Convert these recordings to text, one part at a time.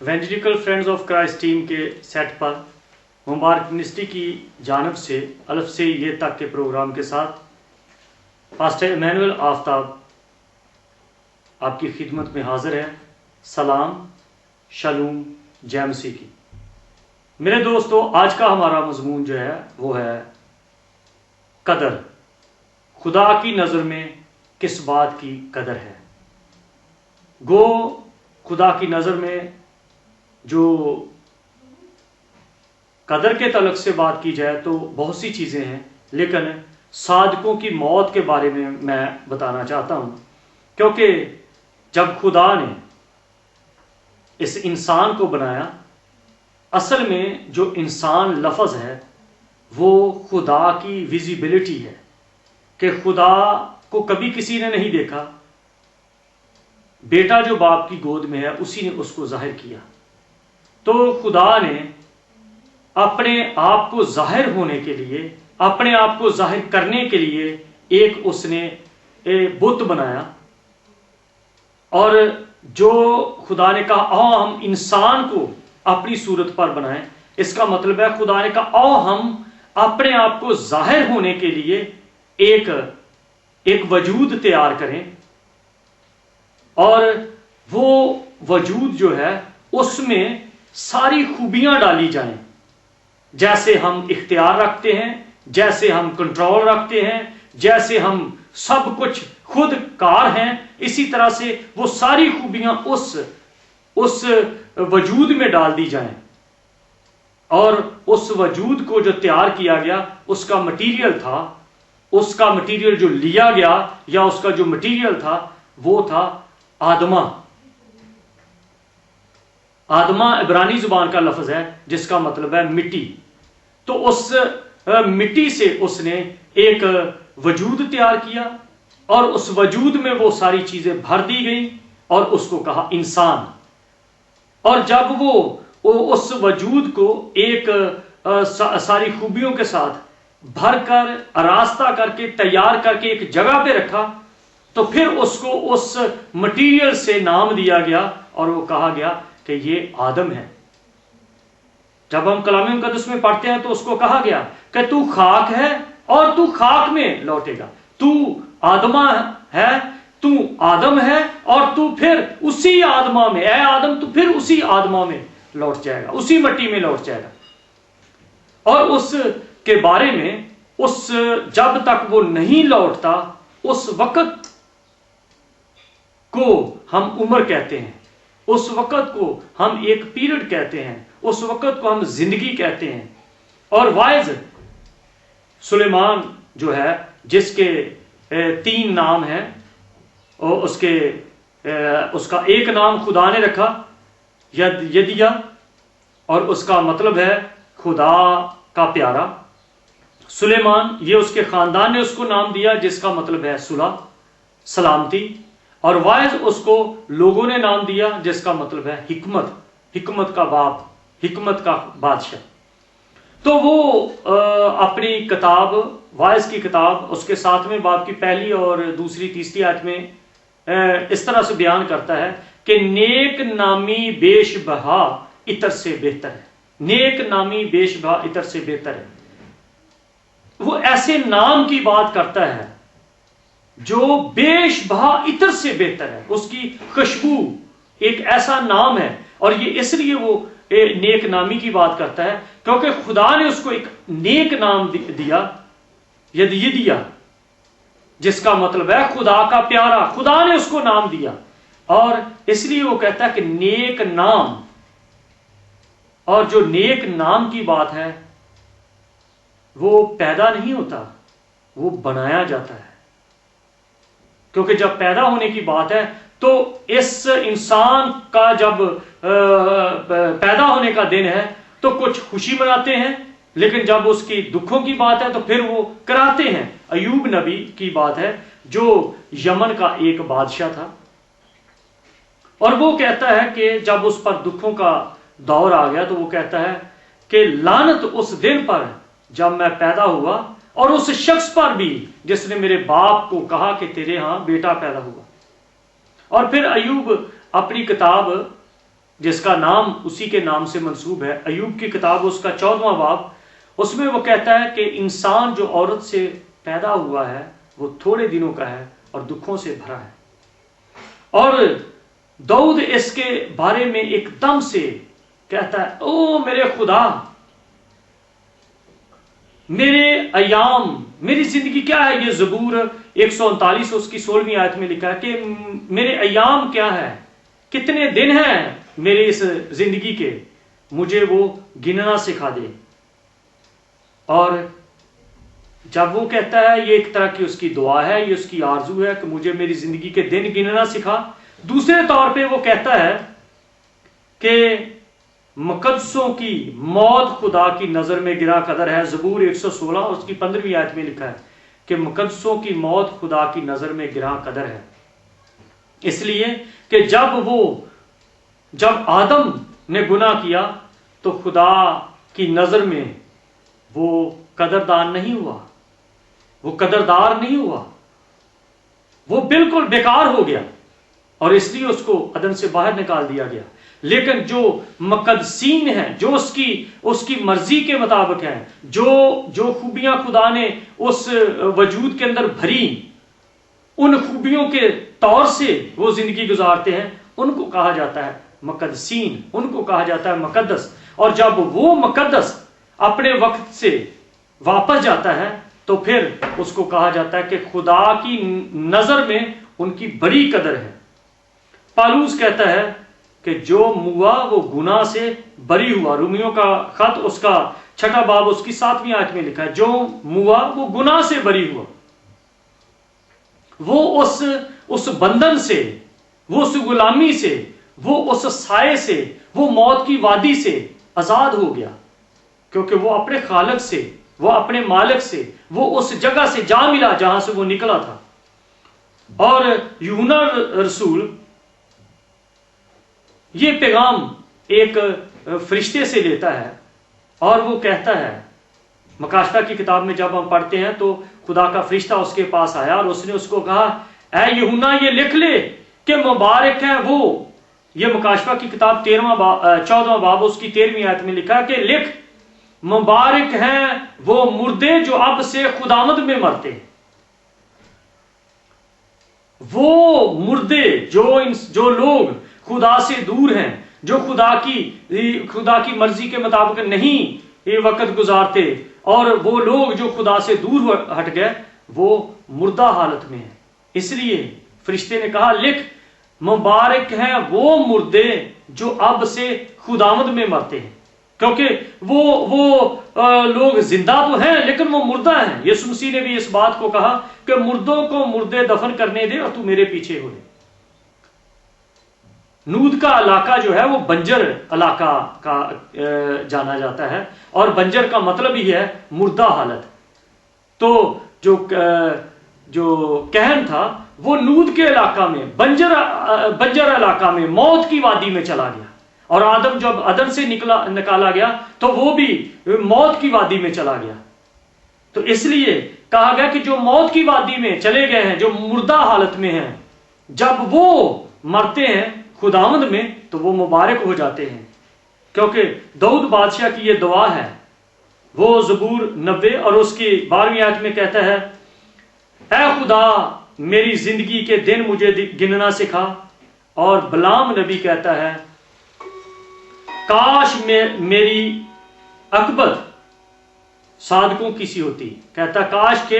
ایونجلیکل friends of Christ team کے set پر مبارک university کی جانب سے الف سے یہ تک کے پروگرام کے ساتھ پاسٹر ایمینول آفتاب آپ کی خدمت میں حاضر ہے۔ سلام، شالوم، جے مسیح کی۔ میرے دوستو، آج کا ہمارا مضمون جو ہے وہ ہے قدر۔ خدا کی نظر میں کس بات کی قدر ہے؟ گو خدا کی نظر میں جو قدر کے تعلق سے بات کی جائے تو بہت سی چیزیں ہیں، لیکن صادقوں کی موت کے بارے میں بتانا چاہتا ہوں، کیونکہ جب خدا نے اس انسان کو بنایا، اصل میں جو انسان لفظ ہے وہ خدا کی ویزیبلٹی ہے، کہ خدا کو کبھی کسی نے نہیں دیکھا، بیٹا جو باپ کی گود میں ہے اسی نے اس کو ظاہر کیا۔ تو خدا نے اپنے آپ کو ظاہر ہونے کے لیے، اپنے آپ کو ظاہر کرنے کے لیے ایک اس نے بت بنایا، اور جو خدا نے کہا آؤ ہم انسان کو اپنی صورت پر بنائیں، اس کا مطلب ہے خدا نے کہا آؤ ہم اپنے آپ کو ظاہر ہونے کے لیے ایک وجود تیار کریں، اور وہ وجود جو ہے اس میں ساری خوبیاں ڈالی جائیں، جیسے ہم اختیار رکھتے ہیں، جیسے ہم کنٹرول رکھتے ہیں، جیسے ہم سب کچھ خود کار ہیں، اسی طرح سے وہ ساری خوبیاں اس وجود میں ڈال دی جائیں۔ اور اس وجود کو جو تیار کیا گیا، اس کا مٹیریل تھا، اس کا مٹیریل جو لیا گیا یا اس کا جو مٹیریل تھا وہ تھا آدمہ۔ آدمہ عبرانی زبان کا لفظ ہے جس کا مطلب ہے مٹی۔ تو اس مٹی سے اس نے ایک وجود تیار کیا، اور اس وجود میں وہ ساری چیزیں بھر دی گئیں، اور اس کو کہا انسان۔ اور جب وہ اس وجود کو ایک ساری خوبیوں کے ساتھ بھر کر، آراستہ کر کے، تیار کر کے ایک جگہ پہ رکھا، تو پھر اس کو اس مٹیریل سے نام دیا گیا، اور وہ کہا گیا کہ یہ آدم ہے۔ جب ہم کلام مقدس میں پڑھتے ہیں تو اس کو کہا گیا کہ تو خاک ہے اور تو خاک میں لوٹے گا، تو آدمہ ہے، تو آدم ہے، اور تو پھر اسی آدمہ میں، اے آدم تو پھر اسی آدمہ میں لوٹ جائے گا، اسی مٹی میں لوٹ جائے گا۔ اور اس کے بارے میں جب تک وہ نہیں لوٹتا، اس وقت کو ہم عمر کہتے ہیں، اس وقت کو ہم ایک پیریڈ کہتے ہیں، اس وقت کو ہم زندگی کہتے ہیں۔ اور وائز سلیمان جو ہے، جس کے 3 نام ہیں، اور اس کا ایک نام خدا نے رکھا یدیا، اور اس کا مطلب ہے خدا کا پیارا۔ سلیمان، یہ اس کے خاندان نے اس کو نام دیا جس کا مطلب ہے صلح، سلامتی۔ اور وائز اس کو لوگوں نے نام دیا جس کا مطلب ہے حکمت، حکمت کا باپ، حکمت کا بادشاہ۔ تو وہ اپنی کتاب، وائز کی کتاب، اس کے 7ویں باب کی 1 اور 2، 3 آیت میں اس طرح سے بیان کرتا ہے کہ نیک نامی بیش بہا عطر سے بہتر ہے، نیک نامی بیش بہا عطر سے بہتر ہے۔ وہ ایسے نام کی بات کرتا ہے جو بیش بہا عطر سے بہتر ہے، اس کی خوشبو ایک ایسا نام ہے۔ اور یہ اس لیے وہ نیک نامی کی بات کرتا ہے کیونکہ خدا نے اس کو ایک نیک نام دیا، یدیا، جس کا مطلب ہے خدا کا پیارا۔ خدا نے اس کو نام دیا، اور اس لیے وہ کہتا ہے کہ نیک نام۔ اور جو نیک نام کی بات ہے وہ پیدا نہیں ہوتا، وہ بنایا جاتا ہے، کیونکہ جب پیدا ہونے کی بات ہے تو اس انسان کا جب پیدا ہونے کا دن ہے تو کچھ خوشی مناتے ہیں، لیکن جب اس کی دکھوں کی بات ہے تو پھر وہ کراتے ہیں۔ ایوب نبی کی بات ہے جو یمن کا ایک بادشاہ تھا، اور وہ کہتا ہے کہ جب اس پر دکھوں کا دور آ گیا تو وہ کہتا ہے کہ لعنت اس دن پر جب میں پیدا ہوا، اور اس شخص پر بھی جس نے میرے باپ کو کہا کہ تیرے ہاں بیٹا پیدا ہوا۔ اور پھر ایوب اپنی کتاب جس کا نام اسی کے نام سے منسوب ہے، ایوب کی کتاب اس کا 14واں باب، اس میں وہ کہتا ہے کہ انسان جو عورت سے پیدا ہوا ہے وہ تھوڑے دنوں کا ہے اور دکھوں سے بھرا ہے۔ اور داؤد اس کے بارے میں ایک دم سے کہتا ہے، او میرے خدا، میرے ایام، میری زندگی کیا ہے؟ یہ زبور 139 اس کی 16ویں آیت میں لکھا ہے کہ میرے ایام کیا ہے، کتنے دن ہیں میرے اس زندگی کے، مجھے وہ گننا سکھا دے۔ اور جب وہ کہتا ہے، یہ ایک طرح کی اس کی دعا ہے، یہ اس کی آرزو ہے کہ مجھے میری زندگی کے دن گننا سکھا۔ دوسرے طور پہ وہ کہتا ہے کہ مقدسوں کی موت خدا کی نظر میں گرا قدر ہے۔ زبور 116 اس کی 15ویں آیت میں لکھا ہے کہ مقدسوں کی موت خدا کی نظر میں گرا قدر ہے، اس لیے کہ جب آدم نے گناہ کیا تو خدا کی نظر میں وہ قدردان نہیں ہوا، وہ قدردار نہیں ہوا، وہ بالکل بیکار ہو گیا، اور اس لیے اس کو عدن سے باہر نکال دیا گیا۔ لیکن جو مقدسین ہیں، جو اس کی مرضی کے مطابق ہیں، جو خوبیاں خدا نے اس وجود کے اندر بھری، ان خوبیوں کے طور سے وہ زندگی گزارتے ہیں، ان کو کہا جاتا ہے مقدسین، ان کو کہا جاتا ہے مقدس۔ اور جب وہ مقدس اپنے وقت سے واپس جاتا ہے تو پھر اس کو کہا جاتا ہے کہ خدا کی نظر میں ان کی بڑی قدر ہے۔ پالوس کہتا ہے کہ جو موا وہ گناہ سے بری ہوا، رومیوں کا خط اس کا 6واں باب اس کی 7ویں آیت میں لکھا ہے، جو موا وہ گناہ سے بری ہوا، وہ اس بندھن سے، وہ اس غلامی سے، وہ اس سائے سے، وہ موت کی وادی سے آزاد ہو گیا، کیونکہ وہ اپنے خالق سے، وہ اپنے مالک سے، وہ اس جگہ سے جا ملا جہاں سے وہ نکلا تھا۔ اور یوحنا رسول یہ پیغام ایک فرشتے سے لیتا ہے، اور وہ کہتا ہے، مکاشفہ کی کتاب میں جب ہم پڑھتے ہیں تو خدا کا فرشتہ اس کے پاس آیا اور اس نے اس کو کہا، اے یوحنا یہ لکھ لے کہ مبارک ہے وہ، یہ مکاشفہ کی کتاب 14واں باب اس کی 13ویں آیت میں لکھا کہ لکھ، مبارک ہیں وہ مردے جو اب سے خداوند میں مرتے ہیں۔ وہ مردے جو لوگ خدا سے دور ہیں، جو خدا کی مرضی کے مطابق نہیں یہ وقت گزارتے، اور وہ لوگ جو خدا سے دور ہٹ گئے، وہ مردہ حالت میں ہیں۔ اس لیے فرشتے نے کہا، لکھ، مبارک ہیں وہ مردے جو اب سے خداوند میں مرتے ہیں، کیونکہ وہ لوگ زندہ تو ہیں لیکن وہ مردہ ہیں۔ یسوع مسیح نے بھی اس بات کو کہا کہ مردوں کو مردے دفن کرنے دے اور تو میرے پیچھے ہو جائے۔ نود کا علاقہ جو ہے وہ بنجر علاقہ کا جانا جاتا ہے، اور بنجر کا مطلب ہی ہے مردہ حالت۔ تو جو کہن تھا وہ نود کے علاقہ میں، بنجر علاقہ میں، موت کی وادی میں چلا گیا، اور آدم جب عدن سے نکالا گیا تو وہ بھی موت کی وادی میں چلا گیا۔ تو اس لیے کہا گیا کہ جو موت کی وادی میں چلے گئے ہیں، جو مردہ حالت میں ہیں، جب وہ مرتے ہیں خداوند میں تو وہ مبارک ہو جاتے ہیں، کیونکہ داؤد بادشاہ کی یہ دعا ہے۔ وہ زبور 90 اور اس کی 12ویں آیت میں کہتا ہے، اے خدا میری زندگی کے دن مجھے گننا سکھا۔ اور بلام نبی کہتا ہے، کاش میری عاقبت صادقوں کی سی ہوتی، کہتا کاش کہ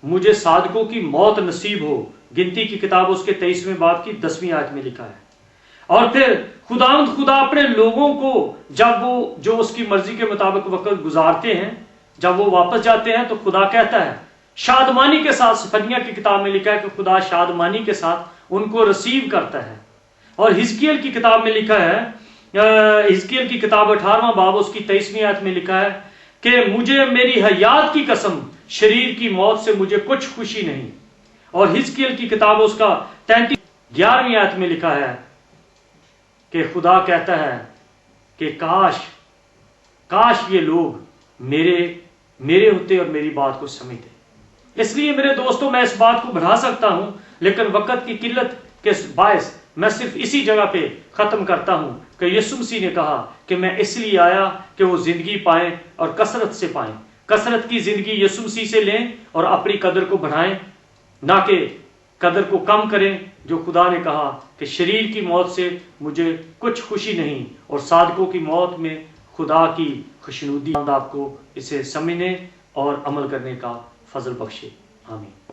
مجھے صادقوں کی موت نصیب ہو۔ گنتی کی کتاب اس کے 23ویں باب کی 10ویں آیت میں لکھا ہے۔ اور پھر خدا اپنے لوگوں کو جب وہ جو اس کی مرضی کے مطابق وقت گزارتے ہیں، جب وہ واپس جاتے ہیں تو خدا کہتا ہے شادمانی کے ساتھ، صفنیہ کی کتاب میں لکھا ہے کہ خدا شادمانی کے ساتھ ان کو ریسیو کرتا ہے۔ اور حزقیل کی کتاب میں لکھا ہے، حزقیل کی کتاب 18واں باب اس کی 23ویں آیت میں لکھا ہے کہ مجھے میری حیات کی قسم شریر کی موت سے مجھے کچھ خوشی نہیں۔ اور حزقیل کی کتاب اس کا 11ویں آیت میں لکھا ہے کہ خدا کہتا ہے کہ کاش یہ لوگ میرے ہوتے اور میری بات کو سمجھتے۔ اس لیے میرے دوستوں میں اس بات کو بڑھا سکتا ہوں، لیکن وقت کی قلت کے باعث میں صرف اسی جگہ پہ ختم کرتا ہوں کہ یسوع مسیح نے کہا کہ میں اس لیے آیا کہ وہ زندگی پائیں اور کثرت سے پائیں۔ کثرت کی زندگی یسوع مسیح سے لیں اور اپنی قدر کو بڑھائیں، نہ کہ قدر کو کم کریں، جو خدا نے کہا کہ شریر کی موت سے مجھے کچھ خوشی نہیں، اور صادقوں کی موت میں خدا کی خوشنودی۔ آپ کو اسے سمجھنے اور عمل کرنے کا فضل بخشے، آمین۔